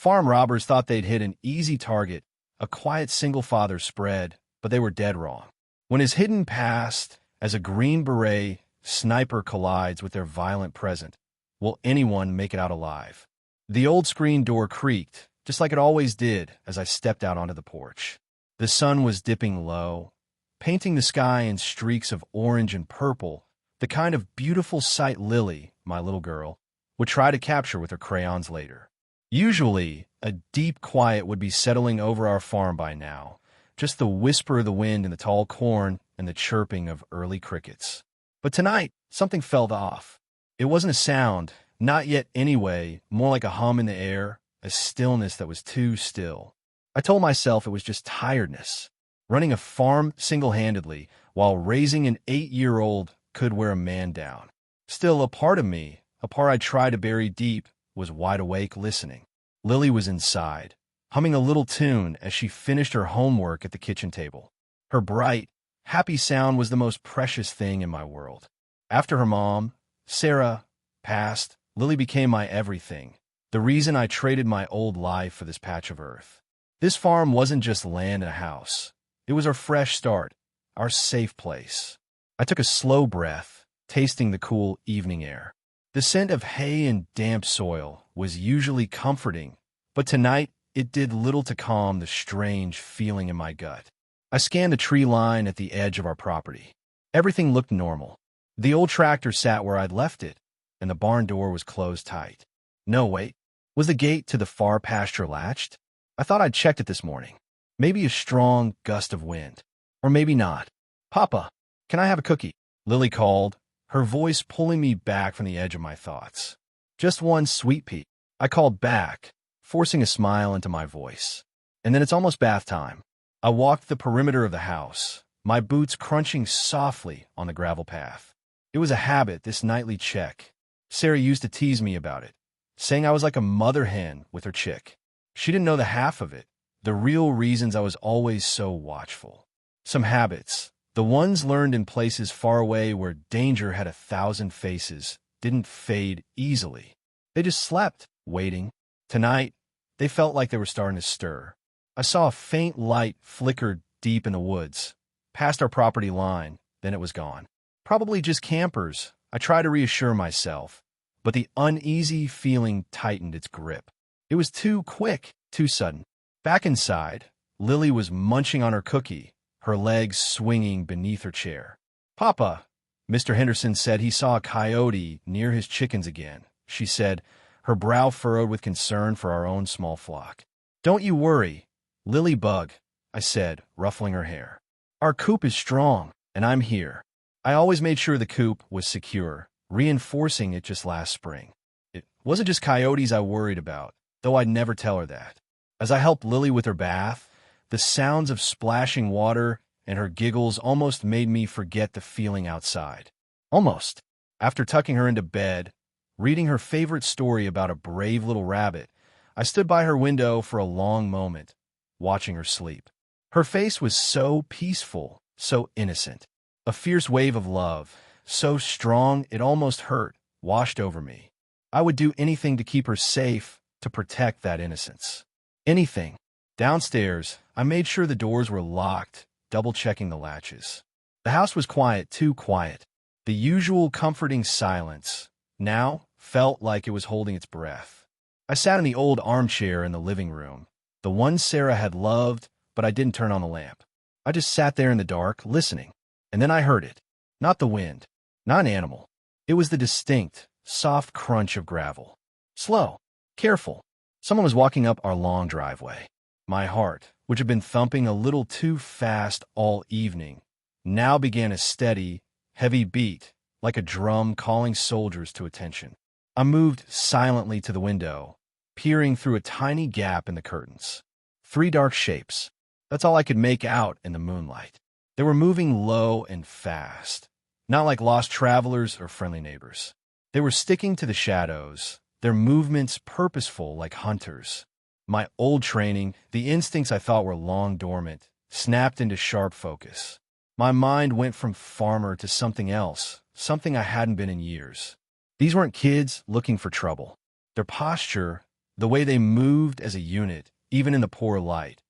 Farm robbers thought they'd hit an easy target, a quiet single-father spread, but they were dead wrong. When his hidden past as a Green Beret sniper collides with their violent present, will anyone make it out alive? The old screen door creaked, just like it always did as I stepped out onto the porch. The sun was dipping low, painting the sky in streaks of orange and purple, the kind of beautiful sight Lily, my little girl, would try to capture with her crayons later. Usually, a deep quiet would be settling over our farm by now, just the whisper of the wind in the tall corn and the chirping of early crickets. But tonight, something felt off. It wasn't a sound, not yet anyway, more like a hum in the air, a stillness that was too still. I told myself it was just tiredness. Running a farm single-handedly while raising an 8-year-old could wear a man down. Still, a part of me, a part I tried to bury deep, was wide awake listening. Lily was inside, humming a little tune as she finished her homework at the kitchen table. Her bright, happy sound was the most precious thing in my world. After her mom, Sarah, passed, Lily became my everything, the reason I traded my old life for this patch of earth. This farm wasn't just land and a house. It was our fresh start, our safe place. I took a slow breath, tasting the cool evening air. The scent of hay and damp soil was usually comforting, but tonight it did little to calm the strange feeling in my gut. I scanned the tree line at the edge of our property. Everything looked normal. The old tractor sat where I'd left it, and the barn door was closed tight. No, wait. Was the gate to the far pasture latched? I thought I'd checked it this morning. Maybe a strong gust of wind. Or maybe not. "Papa, can I have a cookie?" Lily called, her voice pulling me back from the edge of my thoughts. "Just one sweet pea." I called back, forcing a smile into my voice. And then it's almost bath time. I walked the perimeter of the house, my boots crunching softly on the gravel path. It was a habit, this nightly check. Sarah used to tease me about it, saying I was like a mother hen with her chick. She didn't know the half of it, the real reasons I was always so watchful. Some habits, the ones learned in places far away where danger had 1,000 faces, didn't fade easily. They just slept, waiting. Tonight, they felt like they were starting to stir. I saw a faint light flicker deep in the woods, past our property line, then it was gone. Probably just campers, I tried to reassure myself, but the uneasy feeling tightened its grip. It was too quick, too sudden. Back inside, Lily was munching on her cookie, her legs swinging beneath her chair. "Papa," Mr. Henderson said he saw a coyote near his chickens again, she said, her brow furrowed with concern for our own small flock. "Don't you worry, Lily Bug," I said, ruffling her hair. "Our coop is strong, and I'm here." I always made sure the coop was secure, reinforcing it just last spring. It wasn't just coyotes I worried about, though I'd never tell her that. As I helped Lily with her bath, the sounds of splashing water and her giggles almost made me forget the feeling outside. Almost. After tucking her into bed, reading her favorite story about a brave little rabbit, I stood by her window for a long moment, watching her sleep. Her face was so peaceful, so innocent. A fierce wave of love, so strong it almost hurt, washed over me. I would do anything to keep her safe, to protect that innocence. Anything. Downstairs, I made sure the doors were locked, double-checking the latches. The house was quiet, too quiet. The usual comforting silence now felt like it was holding its breath. I sat in the old armchair in the living room, the one Sarah had loved, but I didn't turn on the lamp. I just sat there in the dark, listening. And then I heard it. Not the wind, not an animal. It was the distinct, soft crunch of gravel. Slow, careful. Someone was walking up our long driveway. My heart, which had been thumping a little too fast all evening, now began a steady, heavy beat, like a drum calling soldiers to attention. I moved silently to the window, peering through a tiny gap in the curtains. 3 dark shapes. That's all I could make out in the moonlight. They were moving low and fast, not like lost travelers or friendly neighbors. They were sticking to the shadows, their movements purposeful like hunters. My old training, the instincts I thought were long dormant, snapped into sharp focus. My mind went from farmer to something else, something I hadn't been in years. These weren't kids looking for trouble. Their posture, The way they moved as a unit, even in the poor light.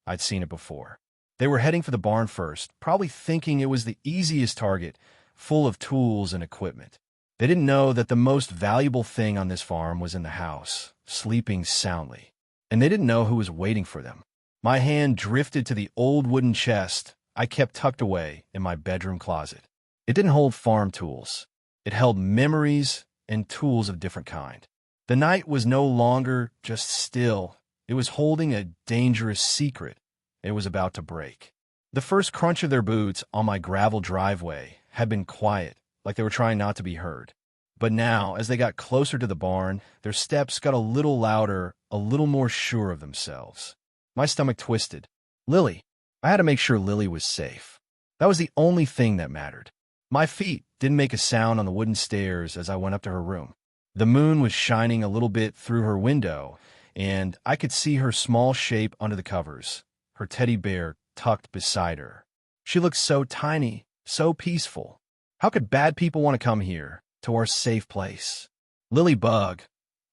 I'd seen it before. They were heading for the barn first, probably thinking it was the easiest target, full of tools and equipment. They didn't know that the most valuable thing on this farm was in the house, sleeping soundly. And they didn't know who was waiting for them. My hand drifted to the old wooden chest I kept tucked away in my bedroom closet. It didn't hold farm tools. It held memories and tools of different kind. The night was no longer just still. It was holding a dangerous secret. It was about to break. The first crunch of their boots on my gravel driveway had been quiet, like they were trying not to be heard. But now, as they got closer to the barn, their steps got a little louder, a little more sure of themselves. My stomach twisted. Lily. I had to make sure Lily was safe. That was the only thing that mattered. My feet didn't make a sound on the wooden stairs as I went up to her room. The moon was shining a little bit through her window, and I could see her small shape under the covers, her teddy bear tucked beside her. She looked so tiny, so peaceful. How could bad people want to come here, to our safe place? Lily Bug,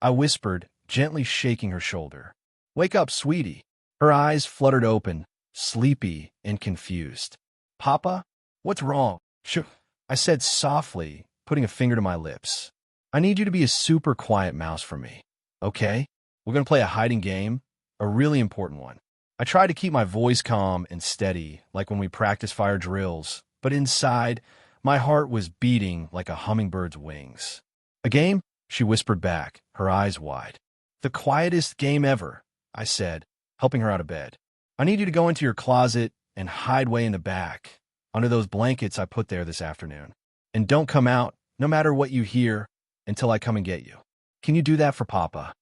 I whispered, gently shaking her shoulder. Wake up, sweetie. Her eyes fluttered open, sleepy and confused. Papa? What's wrong? I said softly, putting a finger to my lips. I need you to be a super quiet mouse for me, okay? We're going to play a hiding game, a really important one. I tried to keep my voice calm and steady, like when we practice fire drills, but inside, my heart was beating like a hummingbird's wings. A game? She whispered back, her eyes wide. The quietest game ever, I said, helping her out of bed. I need you to go into your closet and hide way in the back, under those blankets I put there this afternoon. And don't come out, no matter what you hear, until I come and get you. Can you do that for Papa?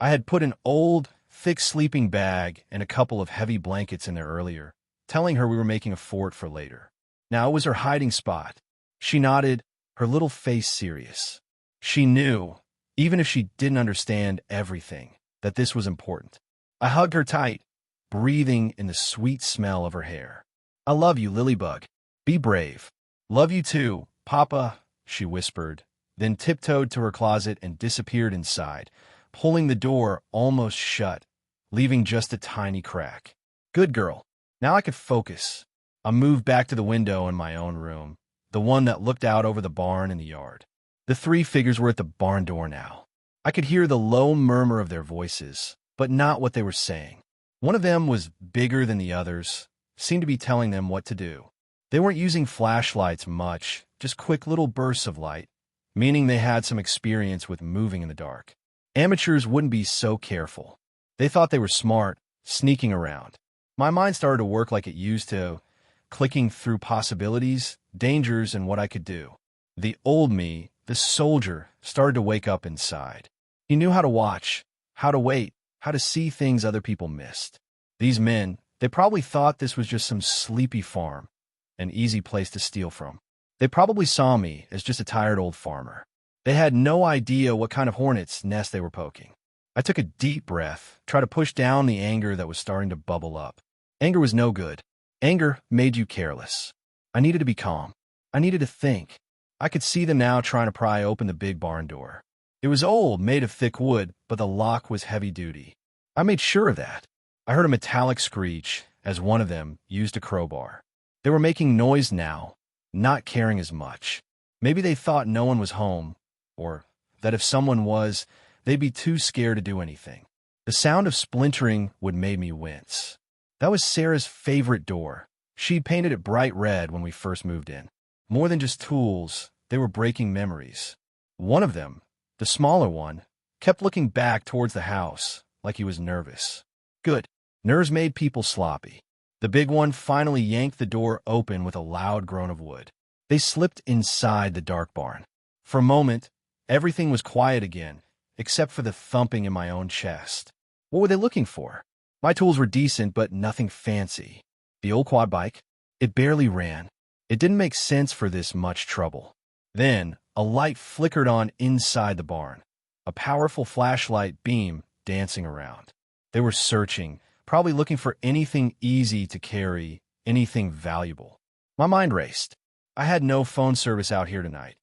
I had put an old, thick sleeping bag and a couple of heavy blankets in there earlier, telling her we were making a fort for later. Now it was her hiding spot. She nodded, her little face serious. She knew, even if she didn't understand everything, that this was important. I hugged her tight, breathing in the sweet smell of her hair. I love you, Lilybug. Be brave. Love you too, Papa, she whispered, then tiptoed to her closet and disappeared inside, pulling the door almost shut, leaving just a tiny crack. Good girl. Now I could focus. I moved back to the window in my own room, the one that looked out over the barn and the yard. The three figures were at the barn door now. I could hear the low murmur of their voices, but not what they were saying. One of them was bigger than the others, seemed to be telling them what to do. They weren't using flashlights much, just quick little bursts of light, meaning they had some experience with moving in the dark. Amateurs wouldn't be so careful. They thought they were smart, sneaking around. My mind started to work like it used to, clicking through possibilities, dangers, and what I could do. The old me, the soldier, started to wake up inside. He knew how to watch, how to wait, how to see things other people missed. These men, they probably thought this was just some sleepy farm, an easy place to steal from. They probably saw me as just a tired old farmer. They had no idea what kind of hornet's nest they were poking. I took a deep breath, tried to push down the anger that was starting to bubble up. Anger was no good. Anger made you careless. I needed to be calm. I needed to think. I could see them now trying to pry open the big barn door. It was old, made of thick wood, but the lock was heavy-duty. I made sure of that. I heard a metallic screech as one of them used a crowbar. They were making noise now, not caring as much. Maybe they thought no one was home, or that if someone was, they'd be too scared to do anything. The sound of splintering would make me wince. That was Sarah's favorite door. She'd painted it bright red when we first moved in. More than just tools, they were breaking memories. One of them, the smaller one, kept looking back towards the house, like he was nervous. Good. Nerves made people sloppy. The big one finally yanked the door open with a loud groan of wood. They slipped inside the dark barn. For a moment, everything was quiet again, except for the thumping in my own chest. What were they looking for? My tools were decent, but nothing fancy. The old quad bike? It barely ran. It didn't make sense for this much trouble. Then, a light flickered on inside the barn. A powerful flashlight beam dancing around. They were searching, probably looking for anything easy to carry, anything valuable. My mind raced. I had no phone service out here tonight.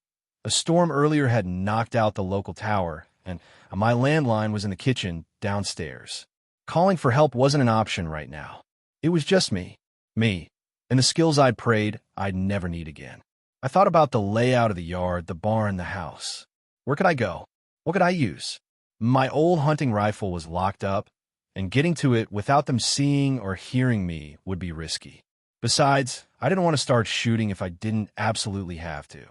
A storm earlier had knocked out the local tower, and my landline was in the kitchen downstairs. Calling for help wasn't an option right now. It was just me, and the skills I'd prayed I'd never need again. I thought about the layout of the yard, the barn, the house. Where could I go? What could I use? My old hunting rifle was locked up, and getting to it without them seeing or hearing me would be risky. Besides, I didn't want to start shooting if I didn't absolutely have to.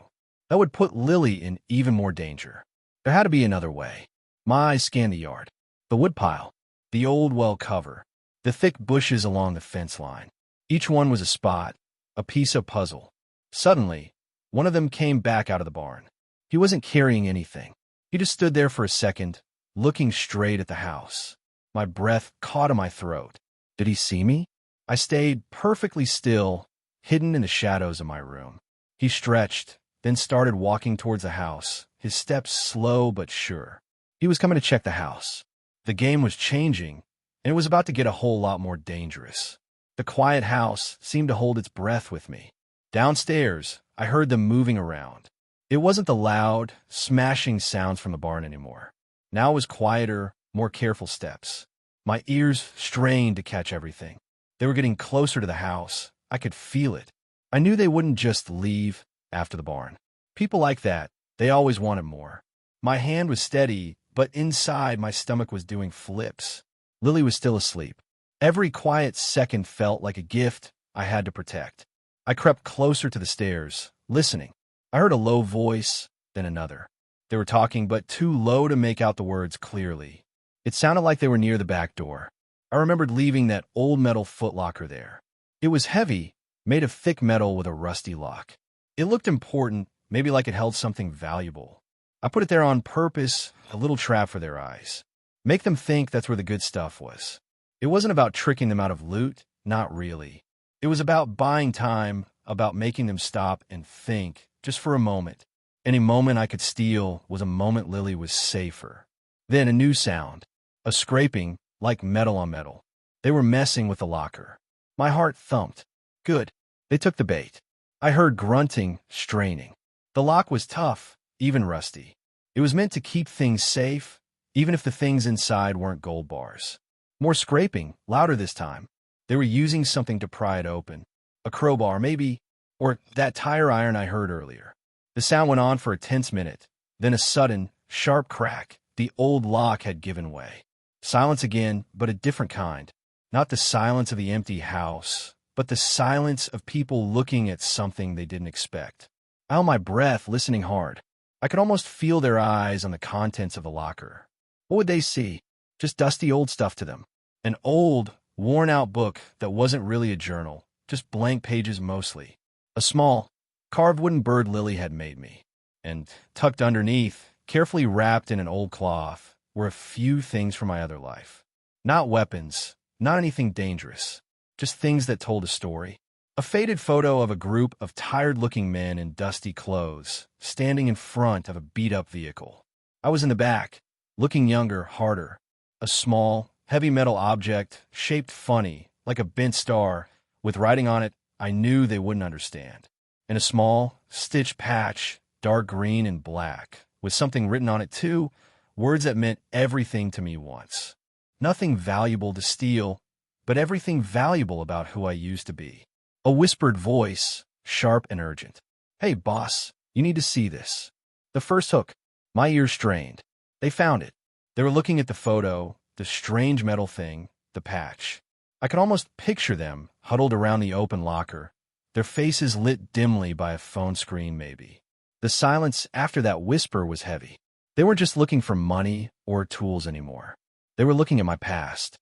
That would put Lily in even more danger. There had to be another way. My eyes scanned the yard, the woodpile, the old well cover, the thick bushes along the fence line. Each one was a spot, a piece of puzzle. Suddenly, one of them came back out of the barn. He wasn't carrying anything. He just stood there for a second, looking straight at the house. My breath caught in my throat. Did he see me? I stayed perfectly still, hidden in the shadows of my room. He stretched, then started walking towards the house, his steps slow but sure. He was coming to check the house. The game was changing, and it was about to get a whole lot more dangerous. The quiet house seemed to hold its breath with me. Downstairs, I heard them moving around. It wasn't the loud, smashing sounds from the barn anymore. Now it was quieter, more careful steps. My ears strained to catch everything. They were getting closer to the house. I could feel it. I knew they wouldn't just leave after the barn. People like that, they always wanted more. My hand was steady, but inside my stomach was doing flips. Lily was still asleep. Every quiet second felt like a gift I had to protect. I crept closer to the stairs, listening. I heard a low voice, then another. They were talking, but too low to make out the words clearly. It sounded like they were near the back door. I remembered leaving that old metal footlocker there. It was heavy, made of thick metal with a rusty lock. It looked important, maybe like it held something valuable. I put it there on purpose, a little trap for their eyes. Make them think that's where the good stuff was. It wasn't about tricking them out of loot, not really. It was about buying time, about making them stop and think, just for a moment. Any moment I could steal was a moment Lily was safer. Then a new sound, a scraping, like metal on metal. They were messing with the locker. My heart thumped. Good. They took the bait. I heard grunting, straining. The lock was tough, even rusty. It was meant to keep things safe, even if the things inside weren't gold bars. More scraping, louder this time. They were using something to pry it open. A crowbar, maybe, or that tire iron I heard earlier. The sound went on for a tense minute. Then a sudden, sharp crack. The old lock had given way. Silence again, but a different kind. Not the silence of the empty house, but the silence of people looking at something they didn't expect. I held my breath, listening hard. I could almost feel their eyes on the contents of the locker. What would they see? Just dusty old stuff to them. An old, worn-out book that wasn't really a journal, just blank pages mostly. A small, carved wooden bird Lily had made me. And tucked underneath, carefully wrapped in an old cloth, were a few things from my other life. Not weapons, not anything dangerous, just things that told a story. A faded photo of a group of tired-looking men in dusty clothes, standing in front of a beat-up vehicle. I was in the back, looking younger, harder. A small, heavy metal object, shaped funny, like a bent star, with writing on it I knew they wouldn't understand. And a small, stitched patch, dark green and black, with something written on it too, words that meant everything to me once. Nothing valuable to steal, but everything valuable about who I used to be. A whispered voice, sharp and urgent. Hey, boss, you need to see this. The first hook. My ears strained. They found it. They were looking at the photo, the strange metal thing, the patch. I could almost picture them, huddled around the open locker, their faces lit dimly by a phone screen maybe. The silence after that whisper was heavy. They weren't just looking for money or tools anymore. They were looking at my past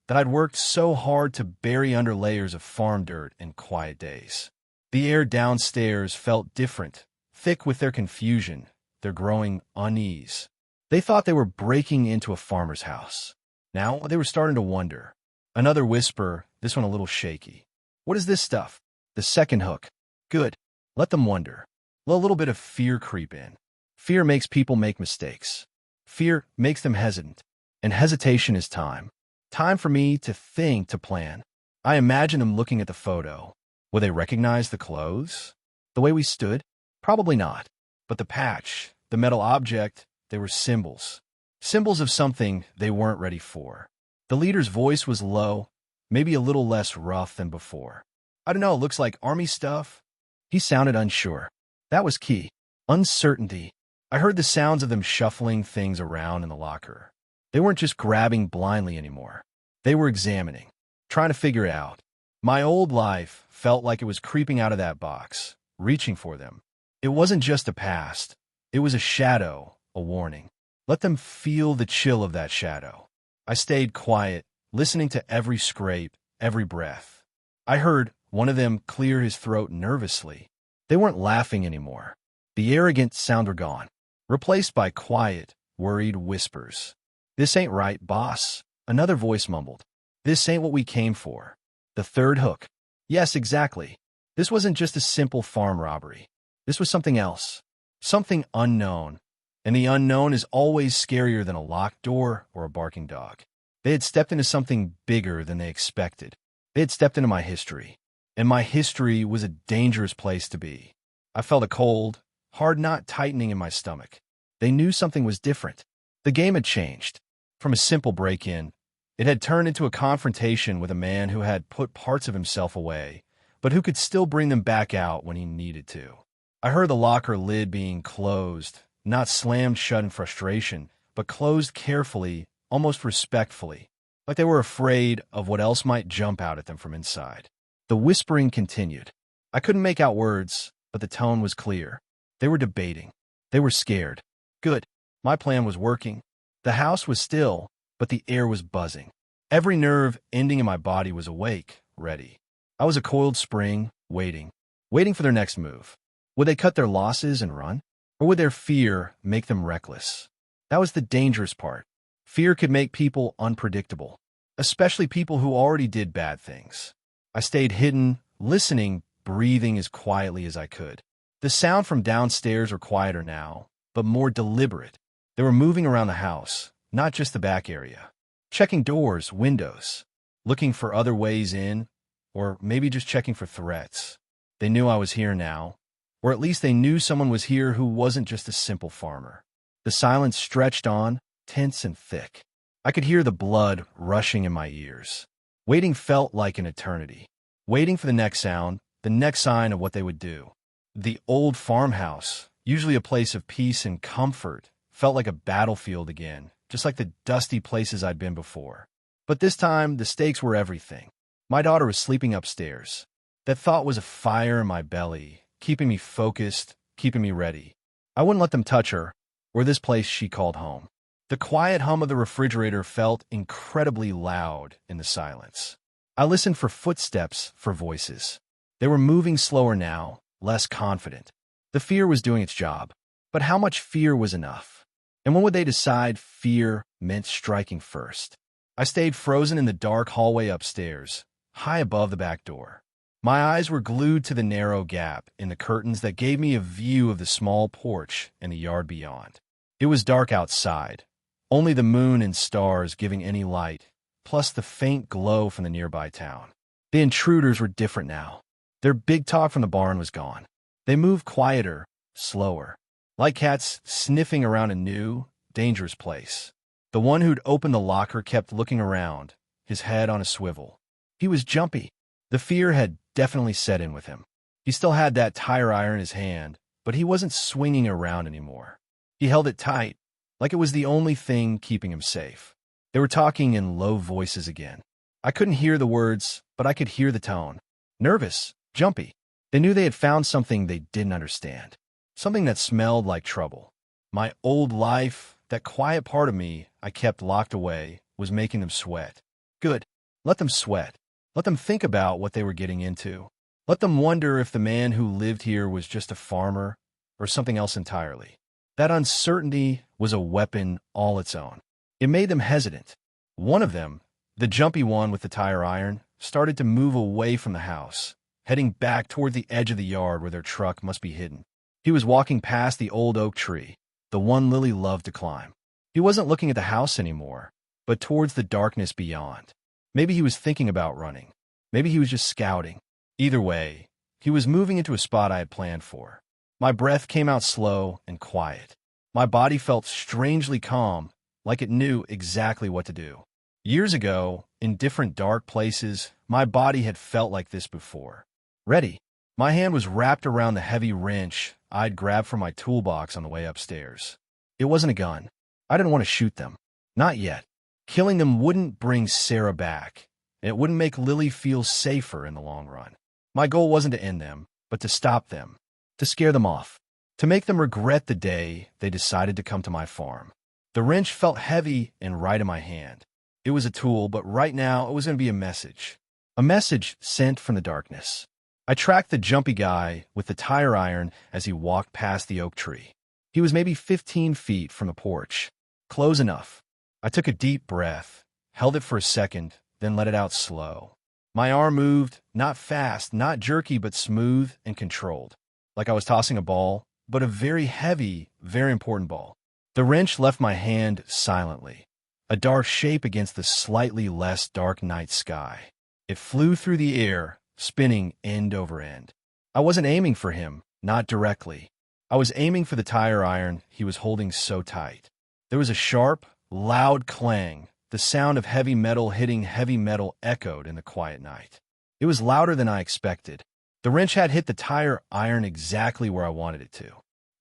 that I'd worked so hard to bury under layers of farm dirt and quiet days. The air downstairs felt different, thick with their confusion, their growing unease. They thought they were breaking into a farmer's house. Now they were starting to wonder. Another whisper, this one a little shaky. What is this stuff? The second hook. Good. Let them wonder. Let a little bit of fear creep in. Fear makes people make mistakes. Fear makes them hesitant. And hesitation is time. Time for me to think, to plan. I imagine them looking at the photo. Will they recognize the clothes? The way we stood? Probably not. But the patch, the metal object, they were symbols. Symbols of something they weren't ready for. The leader's voice was low, maybe a little less rough than before. "I don't know, it looks like army stuff." He sounded unsure. That was key. Uncertainty. I heard the sounds of them shuffling things around in the locker. They weren't just grabbing blindly anymore. They were examining, trying to figure it out. My old life felt like it was creeping out of that box, reaching for them. It wasn't just a past. It was a shadow, a warning. Let them feel the chill of that shadow. I stayed quiet, listening to every scrape, every breath. I heard one of them clear his throat nervously. They weren't laughing anymore. The arrogant sound were gone, replaced by quiet, worried whispers. "This ain't right, boss," another voice mumbled. "This ain't what we came for." The third hook. Yes, exactly. This wasn't just a simple farm robbery. This was something else. Something unknown. And the unknown is always scarier than a locked door or a barking dog. They had stepped into something bigger than they expected. They had stepped into my history. And my history was a dangerous place to be. I felt a cold, hard knot tightening in my stomach. They knew something was different. The game had changed. From a simple break-in, it had turned into a confrontation with a man who had put parts of himself away, but who could still bring them back out when he needed to. I heard the locker lid being closed, not slammed shut in frustration, but closed carefully, almost respectfully, like they were afraid of what else might jump out at them from inside. The whispering continued. I couldn't make out words, but the tone was clear. They were debating. They were scared. Good. My plan was working. The house was still, but the air was buzzing. Every nerve ending in my body was awake, ready. I was a coiled spring, waiting for their next move. Would they cut their losses and run? Or would their fear make them reckless? That was the dangerous part. Fear could make people unpredictable, especially people who already did bad things. I stayed hidden, listening, breathing as quietly as I could. The sound from downstairs were quieter now, but more deliberate. They were moving around the house, not just the back area. Checking doors, windows, looking for other ways in, or maybe just checking for threats. They knew I was here now, or at least they knew someone was here who wasn't just a simple farmer. The silence stretched on, tense and thick. I could hear the blood rushing in my ears. Waiting felt like an eternity. Waiting for the next sound, the next sign of what they would do. The old farmhouse, usually a place of peace and comfort, felt like a battlefield again, just like the dusty places I'd been before. But this time, the stakes were everything. My daughter was sleeping upstairs. That thought was a fire in my belly, keeping me focused, keeping me ready. I wouldn't let them touch her, or this place she called home. The quiet hum of the refrigerator felt incredibly loud in the silence. I listened for footsteps, for voices. They were moving slower now, less confident. The fear was doing its job. But how much fear was enough? And when would they decide fear meant striking first? I stayed frozen in the dark hallway upstairs, high above the back door. My eyes were glued to the narrow gap in the curtains that gave me a view of the small porch and the yard beyond. It was dark outside, only the moon and stars giving any light, plus the faint glow from the nearby town. The intruders were different now. Their big talk from the barn was gone. They moved quieter, slower, like cats sniffing around a new, dangerous place. The one who'd opened the locker kept looking around, his head on a swivel. He was jumpy. The fear had definitely set in with him. He still had that tire iron in his hand, but he wasn't swinging around anymore. He held it tight, like it was the only thing keeping him safe. They were talking in low voices again. I couldn't hear the words, but I could hear the tone. Nervous, jumpy. They knew they had found something they didn't understand. Something that smelled like trouble. My old life, that quiet part of me I kept locked away, was making them sweat. Good. Let them sweat. Let them think about what they were getting into. Let them wonder if the man who lived here was just a farmer or something else entirely. That uncertainty was a weapon all its own. It made them hesitant. One of them, the jumpy one with the tire iron, started to move away from the house, heading back toward the edge of the yard where their truck must be hidden. He was walking past the old oak tree, the one Lily loved to climb. He wasn't looking at the house anymore, but towards the darkness beyond. Maybe he was thinking about running. Maybe he was just scouting. Either way, he was moving into a spot I had planned for. My breath came out slow and quiet. My body felt strangely calm, like it knew exactly what to do. Years ago, in different dark places, my body had felt like this before. Ready. My hand was wrapped around the heavy wrench I'd grabbed from my toolbox on the way upstairs. It wasn't a gun. I didn't want to shoot them. Not yet. Killing them wouldn't bring Sarah back. It wouldn't make Lily feel safer in the long run. My goal wasn't to end them, but to stop them, to scare them off, to make them regret the day they decided to come to my farm. The wrench felt heavy and right in my hand. It was a tool, but right now it was going to be a message sent from the darkness. I tracked the jumpy guy with the tire iron as he walked past the oak tree. He was maybe 15 feet from the porch. Close enough. I took a deep breath, held it for a second, then let it out slow. My arm moved, not fast, not jerky, but smooth and controlled, like I was tossing a ball, but a very heavy, very important ball. The wrench left my hand silently, a dark shape against the slightly less dark night sky. It flew through the air, spinning end over end. I wasn't aiming for him, not directly. I was aiming for the tire iron he was holding so tight. There was a sharp, loud clang. The sound of heavy metal hitting heavy metal echoed in the quiet night. It was louder than I expected. The wrench had hit the tire iron exactly where I wanted it to.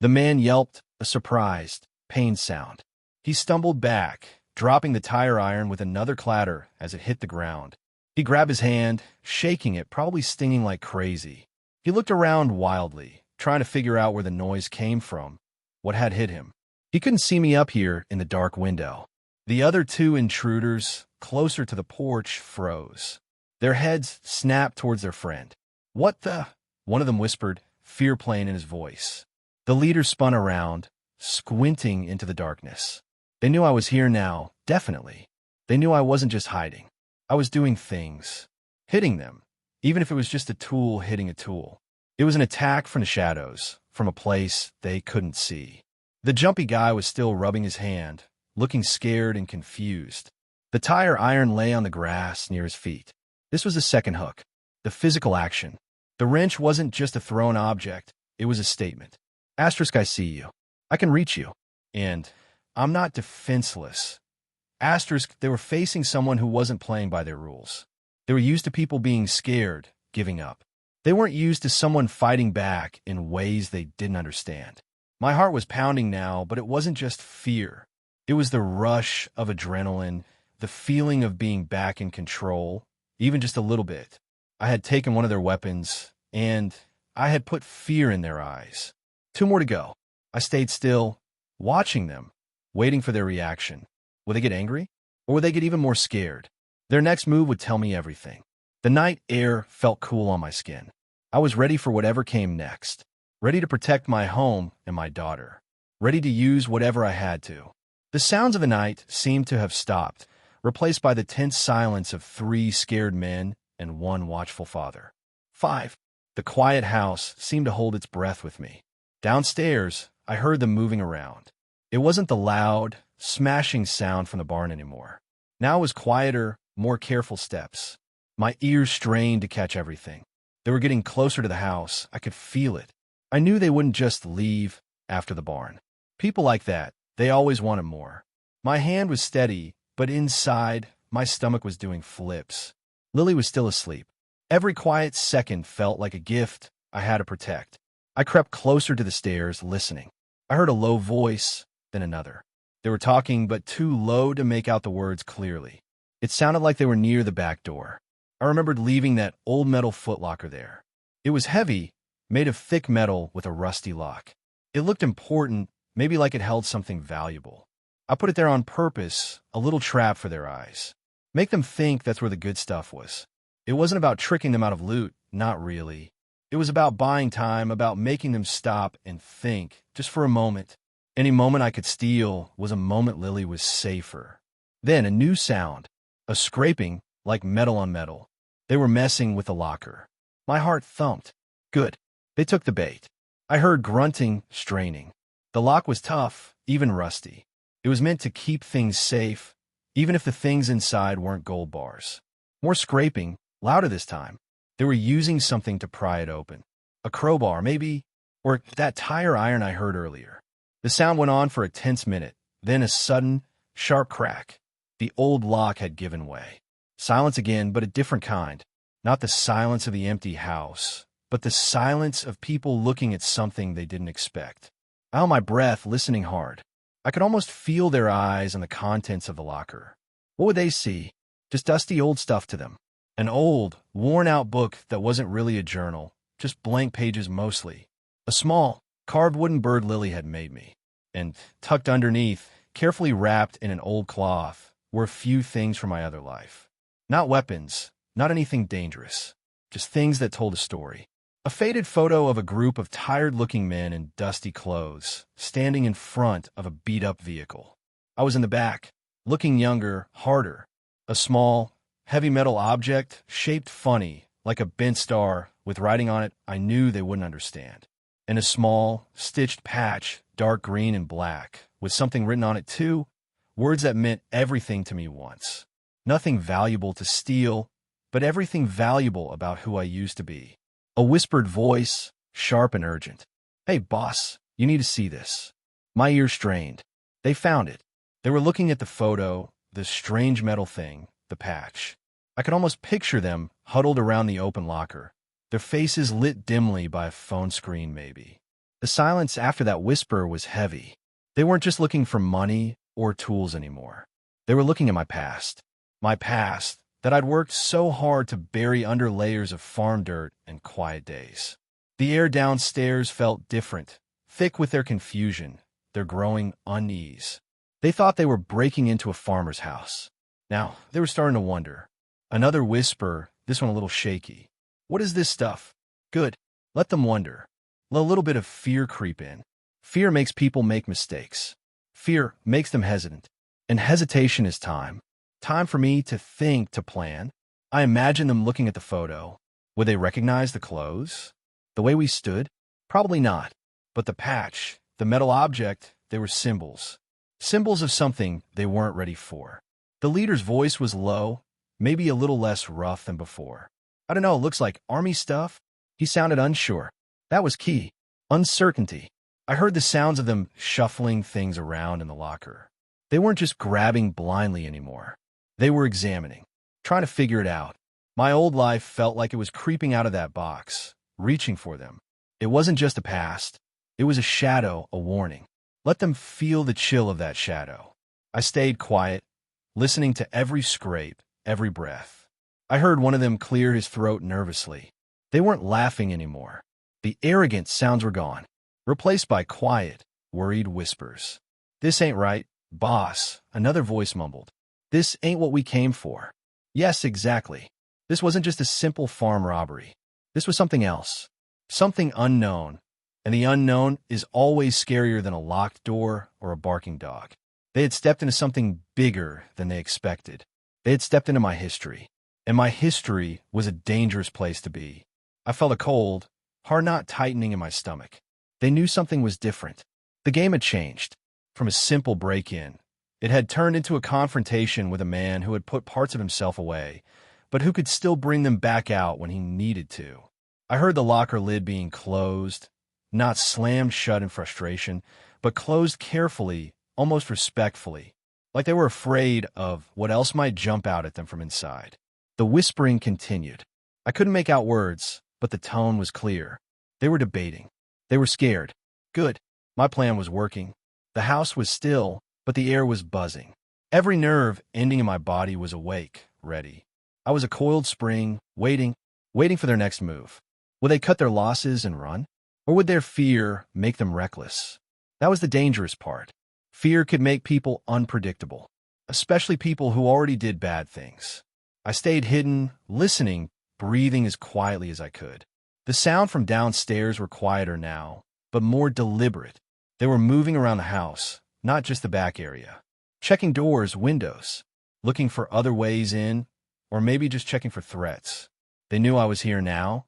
The man yelped, a surprised, pained sound. He stumbled back, dropping the tire iron with another clatter as it hit the ground. He grabbed his hand, shaking it, probably stinging like crazy. He looked around wildly, trying to figure out where the noise came from, what had hit him. He couldn't see me up here in the dark window. The other two intruders, closer to the porch, froze. Their heads snapped towards their friend. "What the?" one of them whispered, fear playing in his voice. The leader spun around, squinting into the darkness. They knew I was here now, definitely. They knew I wasn't just hiding. I was doing things, hitting them, even if it was just a tool hitting a tool. It was an attack from the shadows, from a place they couldn't see. The jumpy guy was still rubbing his hand, looking scared and confused. The tire iron lay on the grass near his feet. This was the second hook, the physical action. The wrench wasn't just a thrown object, it was a statement. Asterisk, I see you. I can reach you. And I'm not defenseless. Asterisk, they were facing someone who wasn't playing by their rules. They were used to people being scared, giving up. They weren't used to someone fighting back in ways they didn't understand. My heart was pounding now, but it wasn't just fear. It was the rush of adrenaline, the feeling of being back in control, even just a little bit. I had taken one of their weapons, and I had put fear in their eyes. 2 more to go. I stayed still, watching them, waiting for their reaction. Would they get angry? Or would they get even more scared? Their next move would tell me everything. The night air felt cool on my skin. I was ready for whatever came next. Ready to protect my home and my daughter. Ready to use whatever I had to. The sounds of the night seemed to have stopped, replaced by the tense silence of 3 scared men and 1 watchful father. 5. The quiet house seemed to hold its breath with me. Downstairs, I heard them moving around. It wasn't the loud, smashing sound from the barn anymore. Now it was quieter, more careful steps. My ears strained to catch everything. They were getting closer to the house. I could feel it. I knew they wouldn't just leave after the barn. People like that, they always wanted more. My hand was steady, but inside, my stomach was doing flips. Lily was still asleep. Every quiet second felt like a gift I had to protect. I crept closer to the stairs, listening. I heard a low voice, then another. They were talking, but too low to make out the words clearly. It sounded like they were near the back door. I remembered leaving that old metal footlocker there. It was heavy, made of thick metal with a rusty lock. It looked important, maybe like it held something valuable. I put it there on purpose, a little trap for their eyes. Make them think that's where the good stuff was. It wasn't about tricking them out of loot, not really. It was about buying time, about making them stop and think, just for a moment. Any moment I could steal was a moment Lily was safer. Then a new sound, a scraping, like metal on metal. They were messing with the locker. My heart thumped. Good. They took the bait. I heard grunting, straining. The lock was tough, even rusty. It was meant to keep things safe, even if the things inside weren't gold bars. More scraping, louder this time. They were using something to pry it open. A crowbar, maybe, or that tire iron I heard earlier. The sound went on for a tense minute, then a sudden, sharp crack. The old lock had given way. Silence again, but a different kind. Not the silence of the empty house, but the silence of people looking at something they didn't expect. I held my breath, listening hard. I could almost feel their eyes on the contents of the locker. What would they see? Just dusty old stuff to them. An old, worn-out book that wasn't really a journal, just blank pages mostly. A small, carved wooden bird Lily had made me. And tucked underneath, carefully wrapped in an old cloth, were a few things from my other life. Not weapons, not anything dangerous, just things that told a story. A faded photo of a group of tired-looking men in dusty clothes, standing in front of a beat-up vehicle. I was in the back, looking younger, harder. A small, heavy metal object, shaped funny, like a bent star, with writing on it I knew they wouldn't understand. And a small, stitched patch, dark green and black, with something written on it too, words that meant everything to me once. Nothing valuable to steal, but everything valuable about who I used to be. A whispered voice, sharp and urgent. "Hey, boss, you need to see this." My ears strained. They found it. They were looking at the photo, the strange metal thing, the patch. I could almost picture them huddled around the open locker, their faces lit dimly by a phone screen maybe. The silence after that whisper was heavy. They weren't just looking for money or tools anymore. They were looking at my past. My past that I'd worked so hard to bury under layers of farm dirt and quiet days. The air downstairs felt different, thick with their confusion, their growing unease. They thought they were breaking into a farmer's house. Now, they were starting to wonder. Another whisper, this one a little shaky. "What is this stuff?" Good. Let them wonder. Let a little bit of fear creep in. Fear makes people make mistakes. Fear makes them hesitant. And hesitation is time. Time for me to think, to plan. I imagine them looking at the photo. Would they recognize the clothes? The way we stood? Probably not. But the patch, the metal object, they were symbols. Symbols of something they weren't ready for. The leader's voice was low, maybe a little less rough than before. "I don't know, looks like army stuff." He sounded unsure. That was key. Uncertainty. I heard the sounds of them shuffling things around in the locker. They weren't just grabbing blindly anymore. They were examining, trying to figure it out. My old life felt like it was creeping out of that box, reaching for them. It wasn't just a past. It was a shadow, a warning. Let them feel the chill of that shadow. I stayed quiet, listening to every scrape, every breath. I heard one of them clear his throat nervously. They weren't laughing anymore. The arrogant sounds were gone, replaced by quiet, worried whispers. "This ain't right, boss," another voice mumbled. "This ain't what we came for." Yes, exactly. This wasn't just a simple farm robbery. This was something else. Something unknown. And the unknown is always scarier than a locked door or a barking dog. They had stepped into something bigger than they expected. They had stepped into my history. And my history was a dangerous place to be. I felt a cold, hard knot tightening in my stomach. They knew something was different. The game had changed. From a simple break-in, it had turned into a confrontation with a man who had put parts of himself away, but who could still bring them back out when he needed to. I heard the locker lid being closed, not slammed shut in frustration, but closed carefully, almost respectfully, like they were afraid of what else might jump out at them from inside. The whispering continued. I couldn't make out words, but the tone was clear. They were debating. They were scared. Good. My plan was working. The house was still, but the air was buzzing. Every nerve ending in my body was awake, ready. I was a coiled spring, waiting for their next move. Would they cut their losses and run? Or would their fear make them reckless? That was the dangerous part. Fear could make people unpredictable, especially people who already did bad things. I stayed hidden, listening, breathing as quietly as I could. The sound from downstairs were quieter now, but more deliberate. They were moving around the house, not just the back area. Checking doors, windows, looking for other ways in, or maybe just checking for threats. They knew I was here now,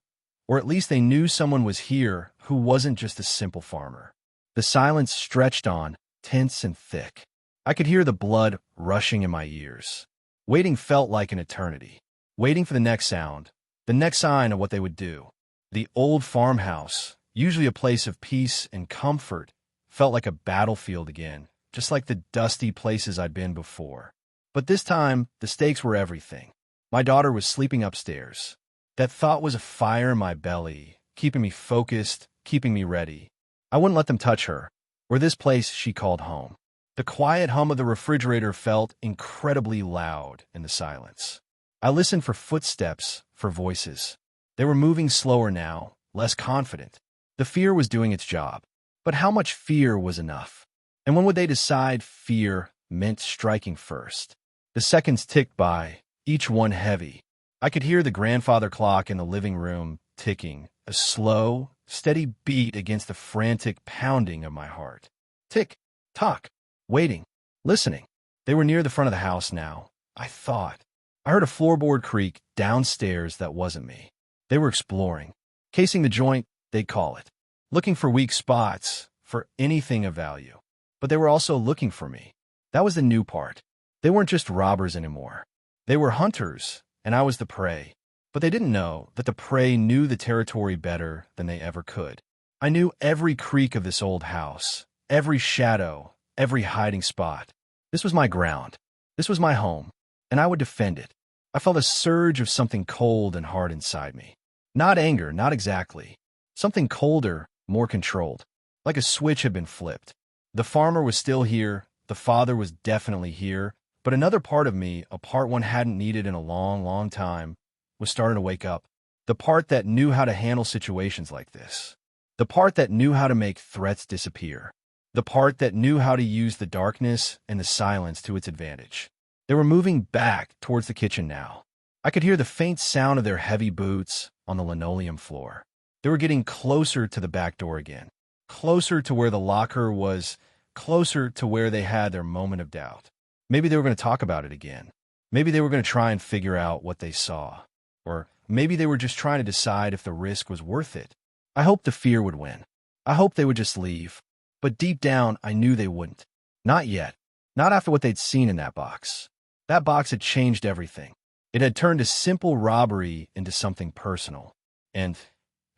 or at least they knew someone was here who wasn't just a simple farmer. The silence stretched on, tense and thick. I could hear the blood rushing in my ears. Waiting felt like an eternity. Waiting for the next sound, the next sign of what they would do. The old farmhouse, usually a place of peace and comfort, felt like a battlefield again, just like the dusty places I'd been before. But this time, the stakes were everything. My daughter was sleeping upstairs. That thought was a fire in my belly, keeping me focused, keeping me ready. I wouldn't let them touch her, or this place she called home. The quiet hum of the refrigerator felt incredibly loud in the silence. I listened for footsteps, for voices. They were moving slower now, less confident. The fear was doing its job. But how much fear was enough? And when would they decide fear meant striking first? The seconds ticked by, each one heavy. I could hear the grandfather clock in the living room ticking, a slow, steady beat against the frantic pounding of my heart. Tick, tock, waiting, listening. They were near the front of the house now, I thought. I heard a floorboard creak downstairs that wasn't me. They were exploring, casing the joint, they'd call it, looking for weak spots, for anything of value. But they were also looking for me. That was the new part. They weren't just robbers anymore. They were hunters, and I was the prey. But they didn't know that the prey knew the territory better than they ever could. I knew every creak of this old house, every shadow, every hiding spot. This was my ground. This was my home, and I would defend it. I felt a surge of something cold and hard inside me. Not anger, not exactly. Something colder, more controlled. Like a switch had been flipped. The farmer was still here, the father was definitely here, but another part of me, a part one hadn't needed in a long, long time, was starting to wake up. The part that knew how to handle situations like this. The part that knew how to make threats disappear. The part that knew how to use the darkness and the silence to its advantage. They were moving back towards the kitchen now. I could hear the faint sound of their heavy boots on the linoleum floor. They were getting closer to the back door again. Closer to where the locker was, closer to where they had their moment of doubt. Maybe they were going to talk about it again. Maybe they were going to try and figure out what they saw. Or maybe they were just trying to decide if the risk was worth it. I hoped the fear would win. I hoped they would just leave. But deep down, I knew they wouldn't. Not yet. Not after what they'd seen in that box. That box had changed everything. It had turned a simple robbery into something personal. And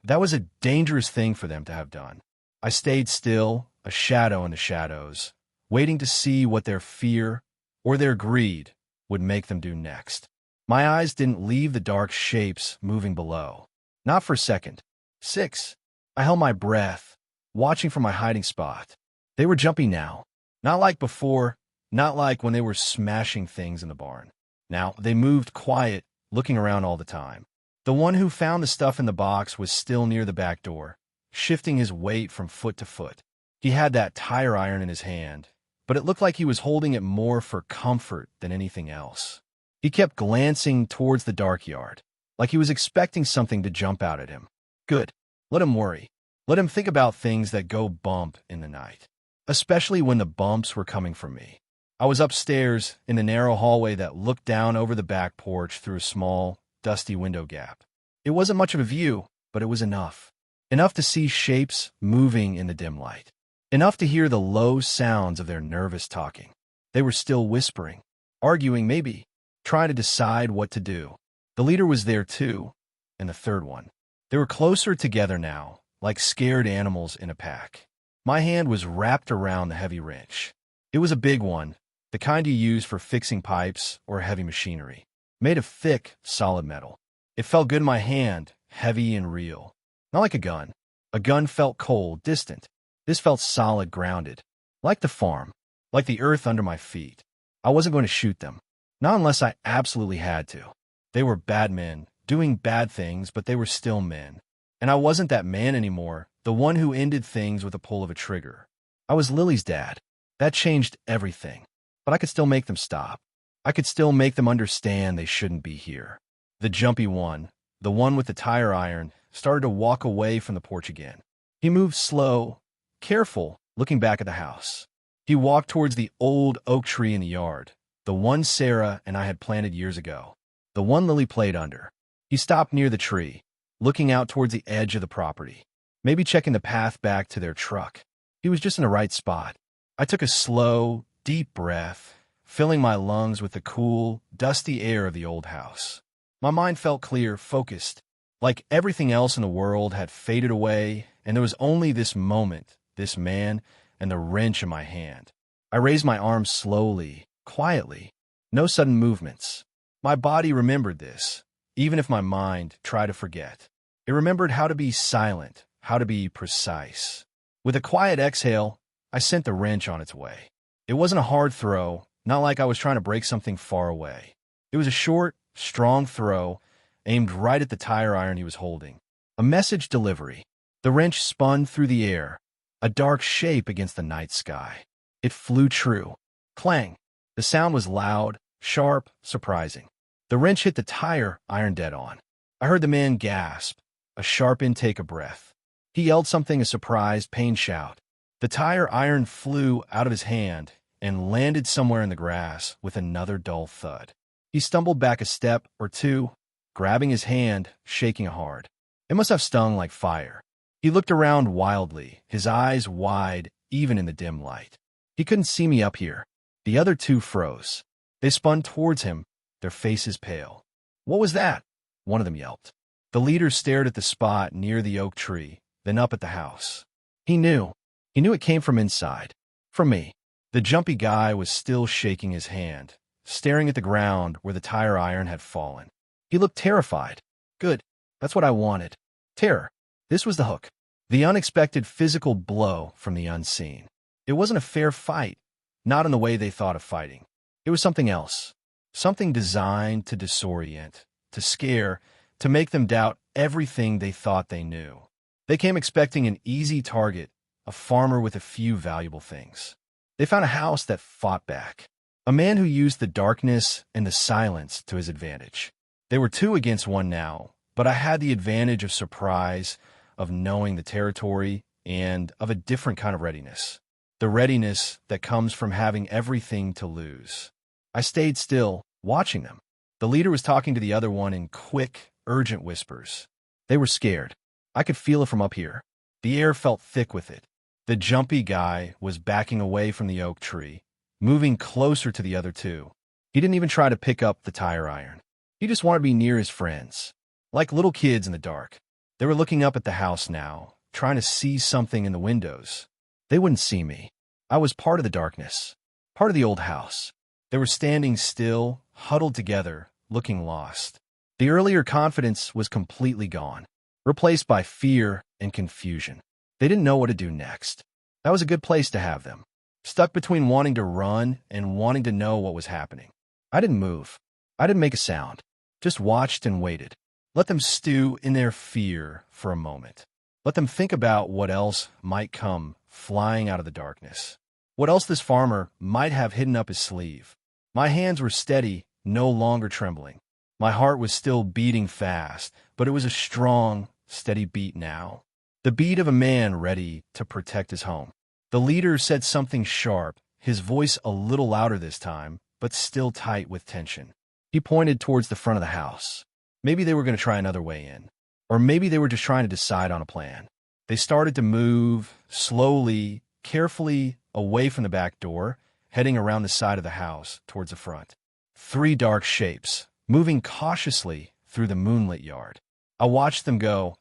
that was a dangerous thing for them to have done. I stayed still, a shadow in the shadows, waiting to see what their fear or their greed would make them do next. My eyes didn't leave the dark shapes moving below. Not for a second. 6. I held my breath, watching for my hiding spot. They were jumping now. Not like before, not like when they were smashing things in the barn. Now, they moved quiet, looking around all the time. The one who found the stuff in the box was still near the back door, shifting his weight from foot to foot. He had that tire iron in his hand, but it looked like he was holding it more for comfort than anything else. He kept glancing towards the dark yard, like he was expecting something to jump out at him. Good. Let him worry. Let him think about things that go bump in the night, especially when the bumps were coming from me. I was upstairs in the narrow hallway that looked down over the back porch through a small, dusty window gap. It wasn't much of a view, but it was enough. Enough to see shapes moving in the dim light. Enough to hear the low sounds of their nervous talking. They were still whispering, arguing maybe, trying to decide what to do. The leader was there too, and the third one. They were closer together now, like scared animals in a pack. My hand was wrapped around the heavy wrench. It was a big one, the kind you use for fixing pipes or heavy machinery. Made of thick, solid metal. It felt good in my hand, heavy and real. Not like a gun. A gun felt cold, distant. This felt solid, grounded. Like the farm. Like the earth under my feet. I wasn't going to shoot them. Not unless I absolutely had to. They were bad men, doing bad things, but they were still men. And I wasn't that man anymore, the one who ended things with a pull of a trigger. I was Lily's dad. That changed everything. But I could still make them stop. I could still make them understand they shouldn't be here. The jumpy one, the one with the tire iron, started to walk away from the porch again. He moved slow, careful, looking back at the house. He walked towards the old oak tree in the yard, the one Sarah and I had planted years ago, the one Lily played under. He stopped near the tree, looking out towards the edge of the property, maybe checking the path back to their truck. He was just in the right spot. I took a slow, deep breath, filling my lungs with the cool, dusty air of the old house. My mind felt clear, focused, like everything else in the world had faded away, and there was only this moment, this man, and the wrench in my hand. I raised my arm slowly, quietly. No sudden movements. My body remembered this, even if my mind tried to forget. It remembered how to be silent, how to be precise. With a quiet exhale, I sent the wrench on its way. It wasn't a hard throw, not like I was trying to break something far away. It was a short, strong throw, aimed right at the tire iron he was holding. A message delivery. The wrench spun through the air, a dark shape against the night sky. It flew true. Clang. The sound was loud, sharp, surprising. The wrench hit the tire iron dead on. I heard the man gasp, a sharp intake of breath. He yelled something, a surprised, pained shout. The tire iron flew out of his hand and landed somewhere in the grass with another dull thud. He stumbled back a step or two, grabbing his hand, shaking it hard. It must have stung like fire. He looked around wildly, his eyes wide, even in the dim light. He couldn't see me up here. The other two froze. They spun towards him, their faces pale. "What was that?" one of them yelped. The leader stared at the spot near the oak tree, then up at the house. He knew. He knew it came from inside. From me. The jumpy guy was still shaking his hand, staring at the ground where the tire iron had fallen. He looked terrified. Good. That's what I wanted. Terror. This was the hook. The unexpected physical blow from the unseen. It wasn't a fair fight, not in the way they thought of fighting. It was something else. Something designed to disorient, to scare, to make them doubt everything they thought they knew. They came expecting an easy target, a farmer with a few valuable things. They found a house that fought back. A man who used the darkness and the silence to his advantage. They were two against one now, but I had the advantage of surprise, of knowing the territory, and of a different kind of readiness. The readiness that comes from having everything to lose. I stayed still, watching them. The leader was talking to the other one in quick, urgent whispers. They were scared. I could feel it from up here. The air felt thick with it. The jumpy guy was backing away from the oak tree, moving closer to the other two. He didn't even try to pick up the tire iron. He just wanted to be near his friends, like little kids in the dark. They were looking up at the house now, trying to see something in the windows. They wouldn't see me. I was part of the darkness, part of the old house. They were standing still, huddled together, looking lost. The earlier confidence was completely gone, replaced by fear and confusion. They didn't know what to do next. That was a good place to have them, stuck between wanting to run and wanting to know what was happening. I didn't move. I didn't make a sound. Just watched and waited. Let them stew in their fear for a moment. Let them think about what else might come flying out of the darkness. What else this farmer might have hidden up his sleeve. My hands were steady, no longer trembling. My heart was still beating fast, but it was a strong, steady beat now. The beat of a man ready to protect his home. The leader said something sharp, his voice a little louder this time, but still tight with tension. He pointed towards the front of the house. Maybe they were going to try another way in. Or maybe they were just trying to decide on a plan. They started to move, slowly, carefully, away from the back door, heading around the side of the house towards the front. 3 dark shapes, moving cautiously through the moonlit yard. I watched them go,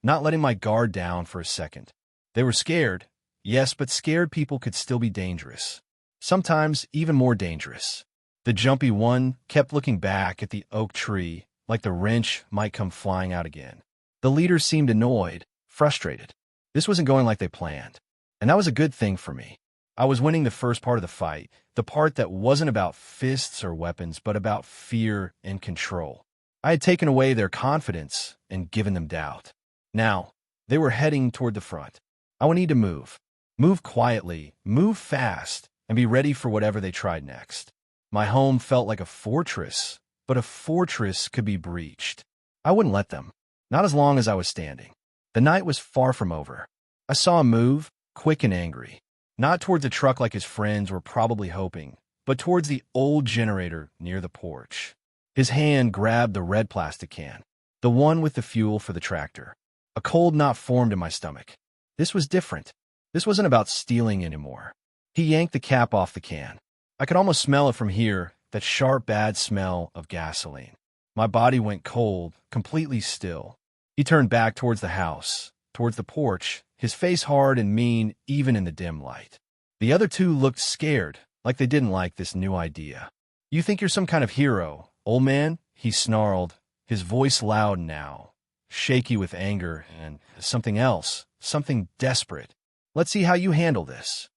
not letting my guard down for a second. They were scared, yes, but scared people could still be dangerous. Sometimes even more dangerous. The jumpy one kept looking back at the oak tree, like the wrench might come flying out again. The leader seemed annoyed, frustrated. This wasn't going like they planned. And that was a good thing for me. I was winning the first part of the fight, the part that wasn't about fists or weapons, but about fear and control. I had taken away their confidence and given them doubt. Now, they were heading toward the front. I would need to move. Move quietly, move fast, and be ready for whatever they tried next. My home felt like a fortress, but a fortress could be breached. I wouldn't let them. Not as long as I was standing. The night was far from over. I saw him move, quick and angry. Not towards the truck like his friends were probably hoping, but towards the old generator near the porch. His hand grabbed the red plastic can, the one with the fuel for the tractor. A cold knot formed in my stomach. This was different. This wasn't about stealing anymore. He yanked the cap off the can. I could almost smell it from here, that sharp, bad smell of gasoline. My body went cold, completely still. He turned back towards the house, towards the porch, his face hard and mean even in the dim light. The other two looked scared, like they didn't like this new idea. "You think you're some kind of hero, old man?" he snarled, his voice loud now, shaky with anger and something else, something desperate. "Let's see how you handle this."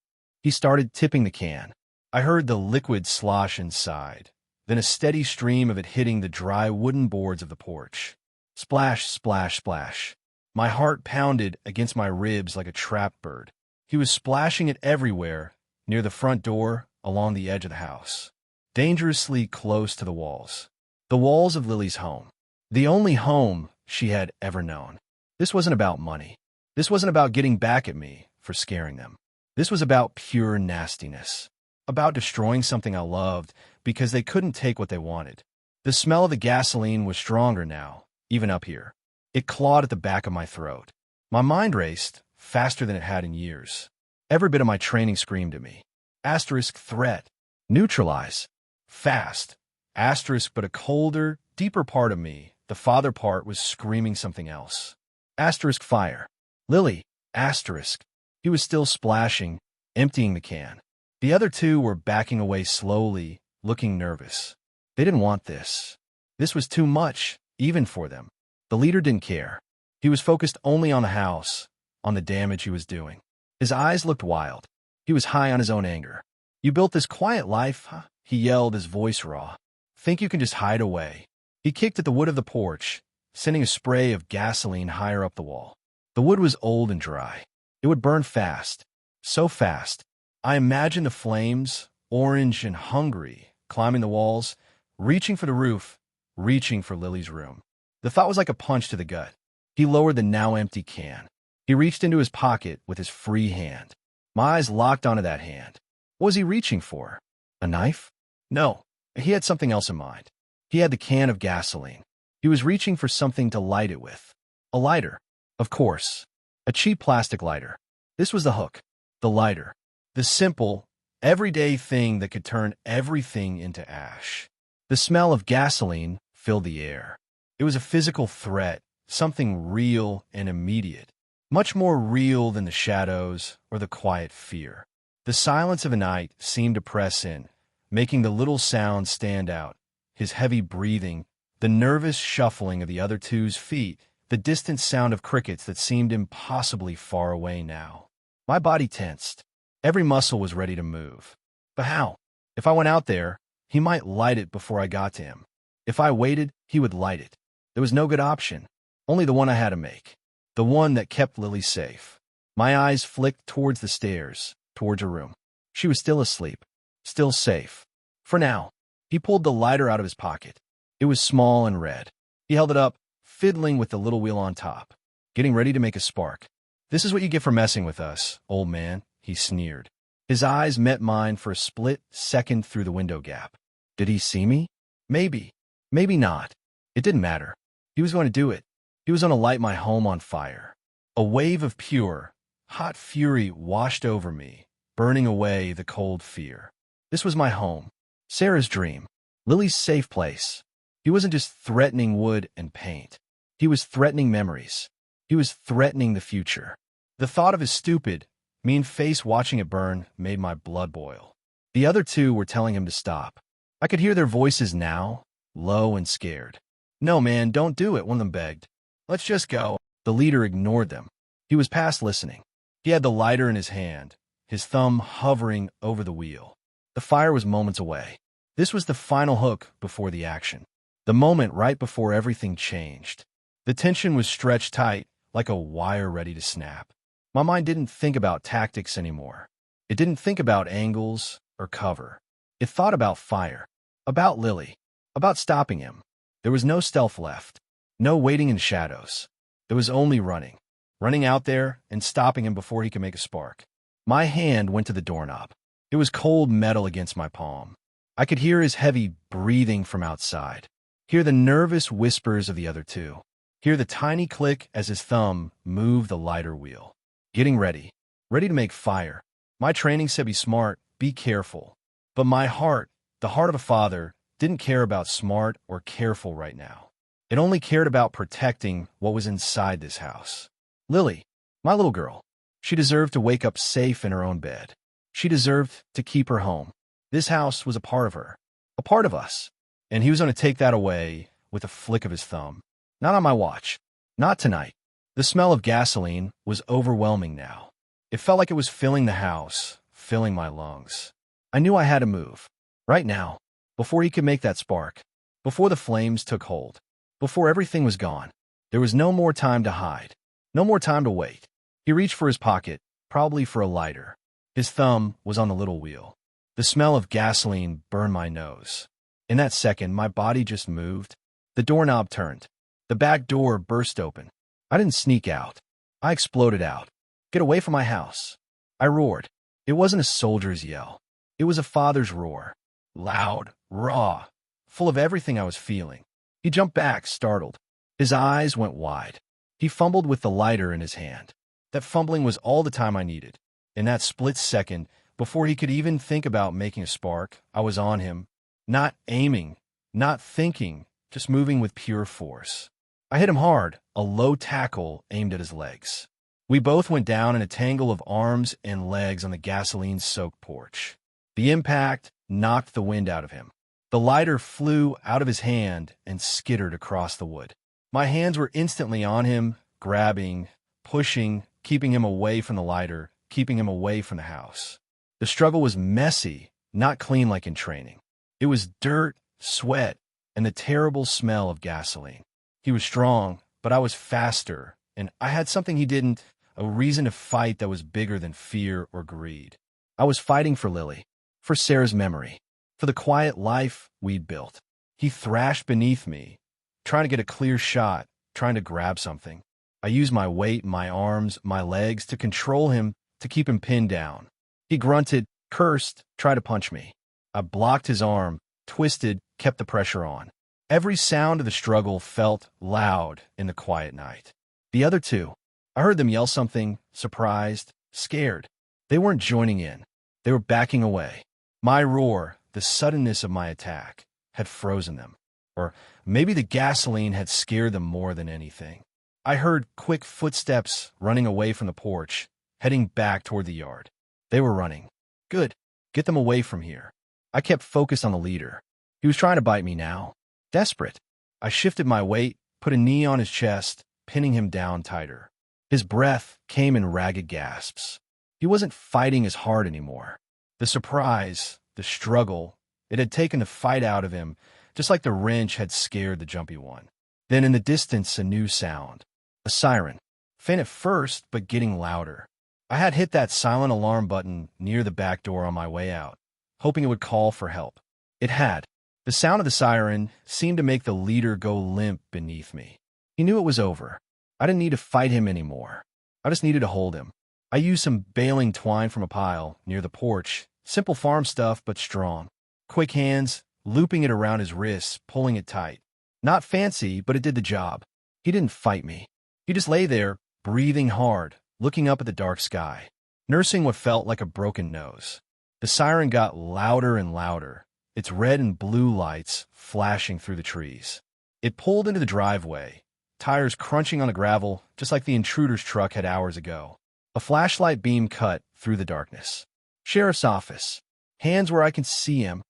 He started tipping the can. I heard the liquid slosh inside, then a steady stream of it hitting the dry wooden boards of the porch. Splash, splash, splash. My heart pounded against my ribs like a trapped bird. He was splashing it everywhere, near the front door, along the edge of the house, dangerously close to the walls. The walls of Lily's home. The only home she had ever known. This wasn't about money. This wasn't about getting back at me for scaring them. This was about pure nastiness. About destroying something I loved because they couldn't take what they wanted. The smell of the gasoline was stronger now, even up here. It clawed at the back of my throat. My mind raced, faster than it had in years. Every bit of my training screamed at me. Asterisk threat. Neutralize. Fast. Asterisk, but a colder, deeper part of me, the father part, was screaming something else. Asterisk fire. Lily. Asterisk. He was still splashing, emptying the can. The other two were backing away slowly, looking nervous. They didn't want this. This was too much, even for them. The leader didn't care. He was focused only on the house, on the damage he was doing. His eyes looked wild. He was high on his own anger. "You built this quiet life," he yelled, his voice raw. "Think you can just hide away?" He kicked at the wood of the porch, sending a spray of gasoline higher up the wall. The wood was old and dry. It would burn fast. So fast. I imagined the flames, orange and hungry, climbing the walls, reaching for the roof, reaching for Lily's room. The thought was like a punch to the gut. He lowered the now empty can. He reached into his pocket with his free hand. My eyes locked onto that hand. What was he reaching for? A knife? No, he had something else in mind. He had the can of gasoline. He was reaching for something to light it with. A lighter. Of course. A cheap plastic lighter. This was the hook. The lighter. The simple, everyday thing that could turn everything into ash. The smell of gasoline filled the air. It was a physical threat, something real and immediate. Much more real than the shadows or the quiet fear. The silence of the night seemed to press in, making the little sounds stand out. His heavy breathing, the nervous shuffling of the other two's feet, the distant sound of crickets that seemed impossibly far away now. My body tensed. Every muscle was ready to move. But how? If I went out there, he might light it before I got to him. If I waited, he would light it. There was no good option. Only the one I had to make. The one that kept Lily safe. My eyes flicked towards the stairs, towards her room. She was still asleep. Still safe. For now. He pulled the lighter out of his pocket. It was small and red. He held it up, fiddling with the little wheel on top, getting ready to make a spark. "This is what you get for messing with us, old man," he sneered. His eyes met mine for a split second through the window gap. Did he see me? Maybe. Maybe not. It didn't matter. He was going to do it. He was going to light my home on fire. A wave of pure, hot fury washed over me, burning away the cold fear. This was my home. Sarah's dream. Lily's safe place. He wasn't just threatening wood and paint. He was threatening memories. He was threatening the future. The thought of his stupid, mean face watching it burn made my blood boil. The other two were telling him to stop. I could hear their voices now, low and scared. "No, man, don't do it," one of them begged. "Let's just go." The leader ignored them. He was past listening. He had the lighter in his hand, his thumb hovering over the wheel. The fire was moments away. This was the final hook before the action. The moment right before everything changed. The tension was stretched tight, like a wire ready to snap. My mind didn't think about tactics anymore. It didn't think about angles or cover. It thought about fire, about Lily, about stopping him. There was no stealth left, no waiting in shadows. There was only running. Running out there and stopping him before he could make a spark. My hand went to the doorknob. It was cold metal against my palm. I could hear his heavy breathing from outside. Hear the nervous whispers of the other two. Hear the tiny click as his thumb moved the lighter wheel. Getting ready. Ready to make fire. My training said be smart, be careful. But my heart, the heart of a father, didn't care about smart or careful right now. It only cared about protecting what was inside this house. Lily, my little girl. She deserved to wake up safe in her own bed. She deserved to keep her home. This house was a part of her, a part of us. And he was going to take that away with a flick of his thumb. Not on my watch. Not tonight. The smell of gasoline was overwhelming now. It felt like it was filling the house, filling my lungs. I knew I had to move. Right now. Before he could make that spark. Before the flames took hold. Before everything was gone. There was no more time to hide. No more time to wait. He reached for his pocket, probably for a lighter. His thumb was on the little wheel. The smell of gasoline burned my nose. In that second, my body just moved. The doorknob turned. The back door burst open. I didn't sneak out. I exploded out. Get away from my house. I roared. It wasn't a soldier's yell. It was a father's roar. Loud, raw, full of everything I was feeling. He jumped back, startled. His eyes went wide. He fumbled with the lighter in his hand. That fumbling was all the time I needed. In that split second, before he could even think about making a spark, I was on him. Not aiming, not thinking, just moving with pure force. I hit him hard, a low tackle aimed at his legs. We both went down in a tangle of arms and legs on the gasoline-soaked porch. The impact knocked the wind out of him. The lighter flew out of his hand and skittered across the wood. My hands were instantly on him, grabbing, pushing, keeping him away from the lighter, keeping him away from the house. The struggle was messy, not clean like in training. It was dirt, sweat, and the terrible smell of gasoline. He was strong, but I was faster, and I had something he didn't, a reason to fight that was bigger than fear or greed. I was fighting for Lily, for Sarah's memory, for the quiet life we'd built. He thrashed beneath me, trying to get a clear shot, trying to grab something. I used my weight, my arms, my legs to control him, to keep him pinned down. He grunted, cursed, tried to punch me. I blocked his arm, twisted, kept the pressure on. Every sound of the struggle felt loud in the quiet night. The other two, I heard them yell something, surprised, scared. They weren't joining in. They were backing away. My roar, the suddenness of my attack, had frozen them. Or maybe the gasoline had scared them more than anything. I heard quick footsteps running away from the porch, heading back toward the yard. They were running. Good. Get them away from here. I kept focused on the leader. He was trying to bite me now. Desperate. I shifted my weight, put a knee on his chest, pinning him down tighter. His breath came in ragged gasps. He wasn't fighting as hard anymore. The surprise, the struggle, it had taken the fight out of him, just like the wrench had scared the jumpy one. Then in the distance, a new sound. A siren. Faint at first, but getting louder. I had hit that silent alarm button near the back door on my way out, hoping it would call for help. It had. The sound of the siren seemed to make the leader go limp beneath me. He knew it was over. I didn't need to fight him anymore. I just needed to hold him. I used some baling twine from a pile near the porch, simple farm stuff but strong. Quick hands, looping it around his wrists, pulling it tight. Not fancy, but it did the job. He didn't fight me. He just lay there, breathing hard, looking up at the dark sky, nursing what felt like a broken nose. The siren got louder and louder, its red and blue lights flashing through the trees. It pulled into the driveway, tires crunching on the gravel just like the intruder's truck had hours ago. A flashlight beam cut through the darkness. Sheriff's office. Hands where I can see him.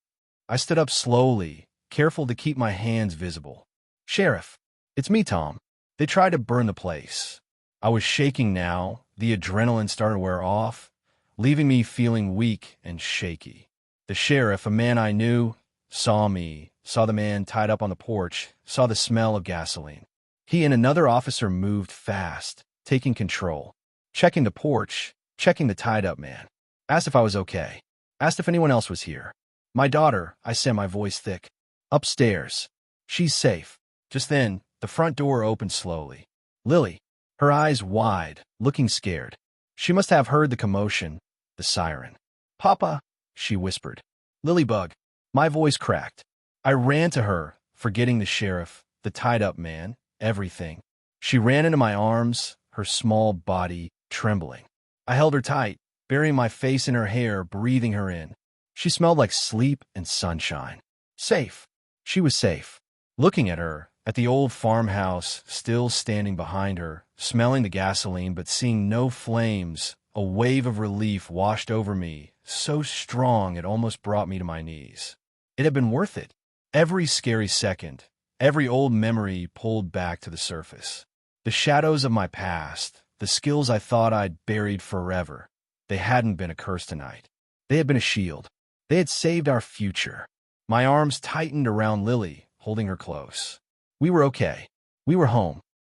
I stood up slowly, careful to keep my hands visible. Sheriff, it's me, Tom. They tried to burn the place. I was shaking now. The adrenaline started to wear off, leaving me feeling weak and shaky. The sheriff, a man I knew, saw me, saw the man tied up on the porch, saw the smell of gasoline. He and another officer moved fast, taking control, checking the porch, checking the tied-up man. Asked if I was okay. Asked if anyone else was here. My daughter, I said, my voice thick. Upstairs. She's safe. Just then, the front door opened slowly. Lily, her eyes wide, looking scared. She must have heard the commotion, the siren. Papa, she whispered. Lilybug. My voice cracked. I ran to her, forgetting the sheriff, the tied-up man, everything. She ran into my arms, her small body trembling. I held her tight, burying my face in her hair, breathing her in. She smelled like sleep and sunshine. Safe. She was safe. Looking at her, at the old farmhouse still standing behind her, smelling the gasoline but seeing no flames, a wave of relief washed over me, so strong it almost brought me to my knees. It had been worth it. Every scary second, every old memory pulled back to the surface. The shadows of my past, the skills I thought I'd buried forever, they hadn't been a curse tonight. They had been a shield. They had saved our future. My arms tightened around Lily, holding her close. We were okay. We were home.